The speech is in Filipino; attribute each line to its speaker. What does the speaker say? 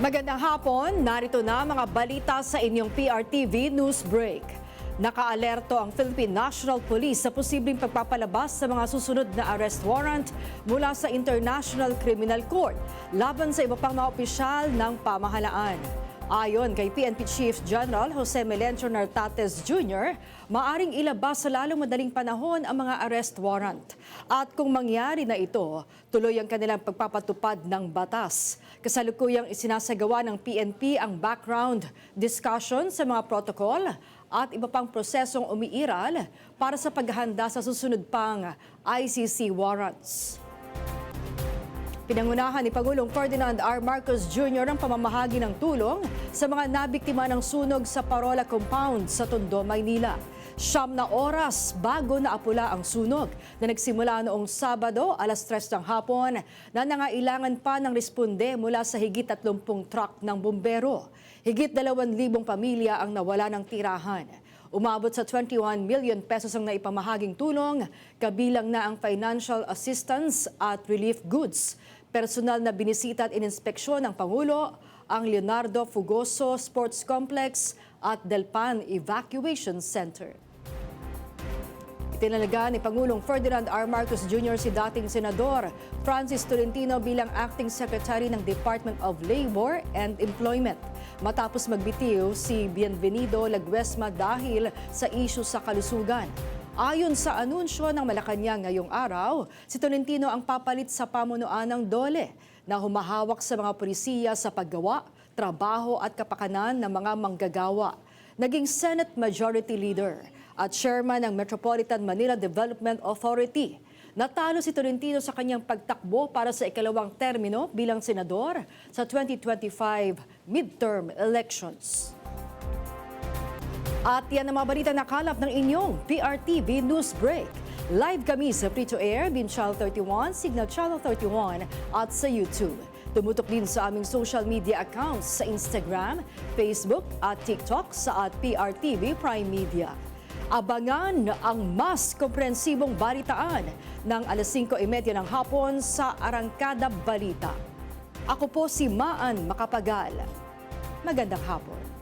Speaker 1: Magandang hapon, narito na mga balita sa inyong PRTV News Break. Nakaalerto ang Philippine National Police sa posibleng pagpapalabas sa mga susunod na arrest warrant mula sa International Criminal Court laban sa iba pang mga opisyal ng pamahalaan. Ayon kay PNP Chief General Jose Melencio Nartates Jr., maaring ilabas sa lalong madaling panahon ang mga arrest warrant. At kung mangyari na ito, tuloy ang kanilang pagpapatupad ng batas. Kasalukuyang isinasagawa ng PNP ang background discussion sa mga protocol at iba pang prosesong umiiral para sa paghahanda sa susunod pang ICC warrants. Pinangunahan ni Pangulong Ferdinand R. Marcos Jr. ang pamamahagi ng tulong sa mga nabiktima ng sunog sa Parola Compound sa Tondo, Maynila. 9 na oras bago naapula ang sunog na nagsimula noong Sabado alas 3 ng hapon na nangailangan pa ng responde mula sa higit 30 truck ng bumbero. Higit 2,000 pamilya ang nawala ng tirahan. Umabot sa 21 million pesos ang naipamahaging tulong, kabilang na ang financial assistance at relief goods. Personal na binisita at ininspeksyon ng Pangulo ang Leonardo Fugoso Sports Complex at Delpan Evacuation Center. Itinalaga ni Pangulong Ferdinand R. Marcos Jr. si dating Senador Francis Tolentino bilang Acting Secretary ng Department of Labor and Employment. Matapos magbitiw si Bienvenido Laguesma dahil sa isyu sa kalusugan. Ayon sa anunsyo ng Malacanang ngayong araw, si Tolentino ang papalit sa pamunuan ng DOLE na humahawak sa mga pulisya sa paggawa, trabaho at kapakanan ng mga manggagawa. Naging Senate Majority Leader at Chairman ng Metropolitan Manila Development Authority. Natalo si Tolentino sa kanyang pagtakbo para sa ikalawang termino bilang senador sa 2025 midterm elections. At yan ang mga balita na kalap ng inyong PRTV News Break. Live kami sa Free-to-Air, Binchal 31, Signal Channel 31 at sa YouTube. Tumutok din sa aming social media accounts sa Instagram, Facebook at TikTok sa @PRTV Prime Media. Abangan ang mas komprehensibong balitaan ng alas 5:30 ng hapon sa Arangkada Balita. Ako po si Maan Macapagal. Magandang hapon.